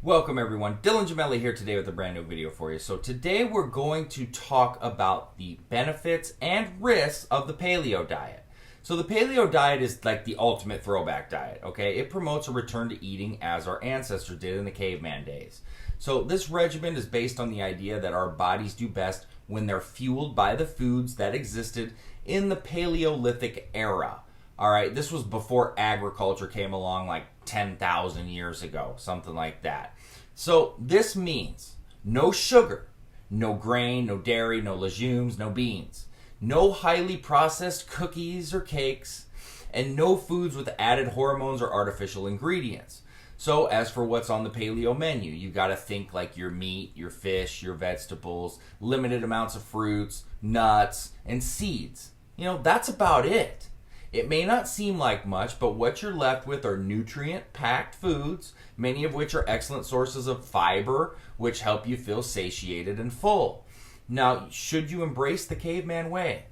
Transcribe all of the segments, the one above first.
Welcome everyone, Dylan Gemelli here today with a brand new video for you. So today we're going to talk about the benefits and risks of the paleo diet. So the paleo diet is like the ultimate throwback diet, okay? It promotes a return to eating as our ancestors did in the caveman days. So this regimen is based on the idea that our bodies do best when they're fueled by the foods that existed in the Paleolithic era. All right, this was before agriculture came along like 10,000 years ago, something like that. So this means no sugar, no grain, no dairy, no legumes, no beans, no highly processed cookies or cakes, and no foods with added hormones or artificial ingredients. So as for what's on the paleo menu, you got to think like your meat, your fish, your vegetables, limited amounts of fruits, nuts, and seeds. That's about it. It may not seem like much, but what you're left with are nutrient-packed foods, many of which are excellent sources of fiber, which help you feel satiated and full. Now, should you embrace the caveman way?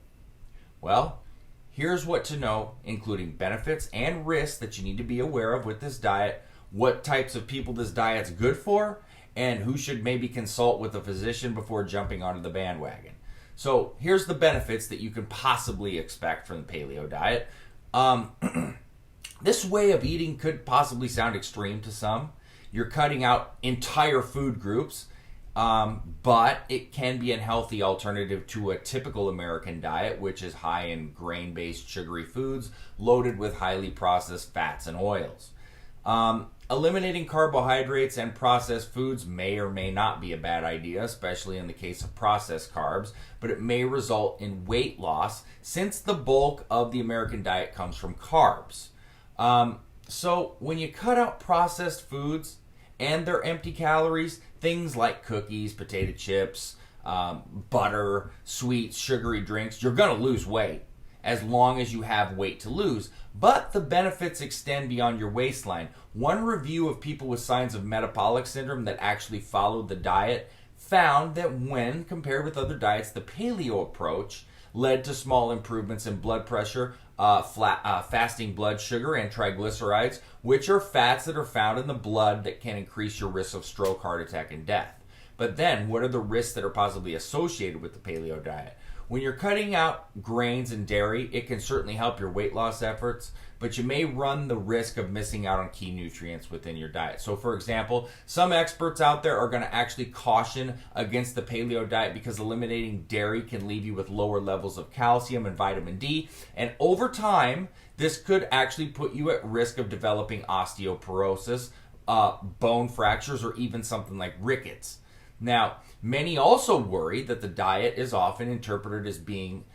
Well, here's what to know, including benefits and risks that you need to be aware of with this diet, what types of people this diet's good for, and who should maybe consult with a physician before jumping onto the bandwagon. So here's the benefits that you can possibly expect from the paleo diet. This way of eating could possibly sound extreme to some. You're cutting out entire food groups, but it can be a healthy alternative to a typical American diet, which is high in grain-based sugary foods loaded with highly processed fats and oils. Eliminating carbohydrates and processed foods may or may not be a bad idea, especially in the case of processed carbs, but it may result in weight loss since the bulk of the American diet comes from carbs. So when you cut out processed foods and their empty calories, things like cookies, potato chips, butter, sweets, sugary drinks, you're going to lose weight as long as you have weight to lose. But the benefits extend beyond your waistline. One review of people with signs of metabolic syndrome that actually followed the diet found that when compared with other diets, the paleo approach led to small improvements in blood pressure, fasting blood sugar, and triglycerides, which are fats that are found in the blood that can increase your risk of stroke, heart attack, and death. But then, what are the risks that are possibly associated with the paleo diet? When you're cutting out grains and dairy, it can certainly help your weight loss efforts, but you may run the risk of missing out on key nutrients within your diet. So for example, some experts out there are going to actually caution against the paleo diet because eliminating dairy can leave you with lower levels of calcium and vitamin D, and over time, this could actually put you at risk of developing osteoporosis, bone fractures, or even something like rickets. Now, many also worry that the diet is often interpreted as being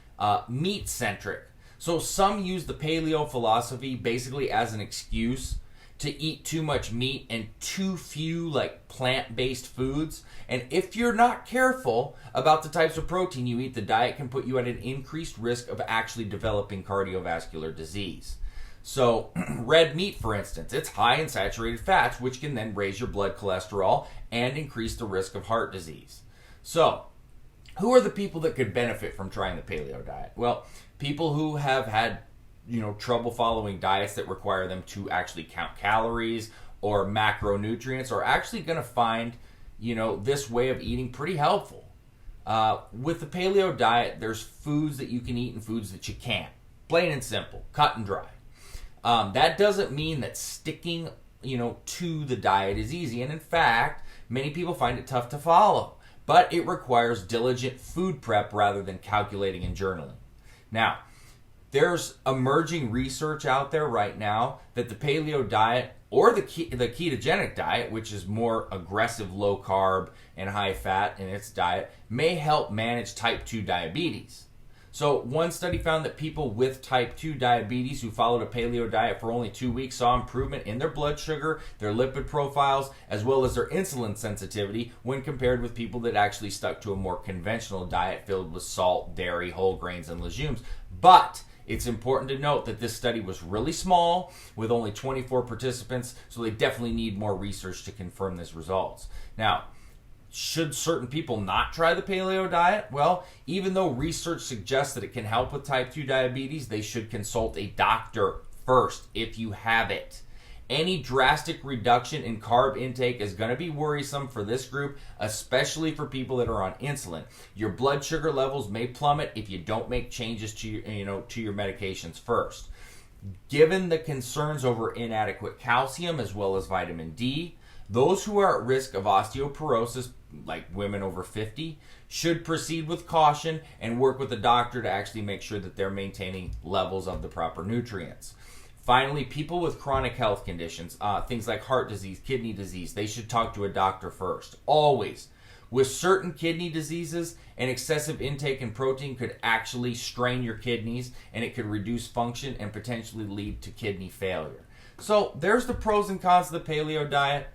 meat-centric. So some use the paleo philosophy basically as an excuse to eat too much meat and too few plant-based foods. And if you're not careful about the types of protein you eat, the diet can put you at an increased risk of actually developing cardiovascular disease. So red meat, for instance, it's high in saturated fats, which can then raise your blood cholesterol and increase the risk of heart disease. So who are the people that could benefit from trying the paleo diet? Well, people who have had trouble following diets that require them to actually count calories or macronutrients are actually going to find this way of eating pretty helpful. With the paleo diet, there's foods that you can eat and foods that you can't. Plain and simple, cut and dry. That doesn't mean that sticking, to the diet is easy. And in fact, many people find it tough to follow. But it requires diligent food prep rather than calculating and journaling. Now, there's emerging research out there right now that the paleo diet or the ketogenic diet, which is more aggressive, low carb and high fat in its diet, may help manage type 2 diabetes. So one study found that people with type 2 diabetes who followed a paleo diet for only 2 weeks saw improvement in their blood sugar, their lipid profiles, as well as their insulin sensitivity when compared with people that actually stuck to a more conventional diet filled with salt, dairy, whole grains, and legumes. But it's important to note that this study was really small with only 24 participants, so they definitely need more research to confirm these results. Now, should certain people not try the paleo diet? Well, even though research suggests that it can help with type 2 diabetes, they should consult a doctor first if you have it. Any drastic reduction in carb intake is going to be worrisome for this group, especially for people that are on insulin. Your blood sugar levels may plummet if you don't make changes to your medications first. Given the concerns over inadequate calcium as well as vitamin D, those who are at risk of osteoporosis, like women over 50, should proceed with caution and work with the doctor to actually make sure that they're maintaining levels of the proper nutrients. Finally, people with chronic health conditions, things like heart disease, kidney disease, they should talk to a doctor first, always. With certain kidney diseases, an excessive intake in protein could actually strain your kidneys, and it could reduce function and potentially lead to kidney failure. So there's the pros and cons of the paleo diet.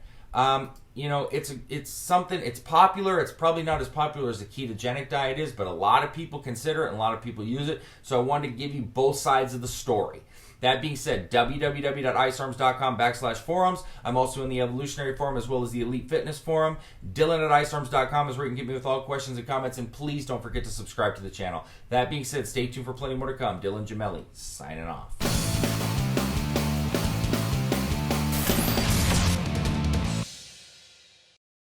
It's something, it's popular. It's probably not as popular as the ketogenic diet is, but a lot of people consider it and a lot of people use it. So I wanted to give you both sides of the story. That being said, www.icearms.com/forums. I'm also in the Evolutionary Forum as well as the Elite Fitness Forum. Dylan@icearms.com is where you can get me with all questions and comments, and please don't forget to subscribe to the channel. That being said, stay tuned for plenty more to come. Dylan Gemelli, signing off.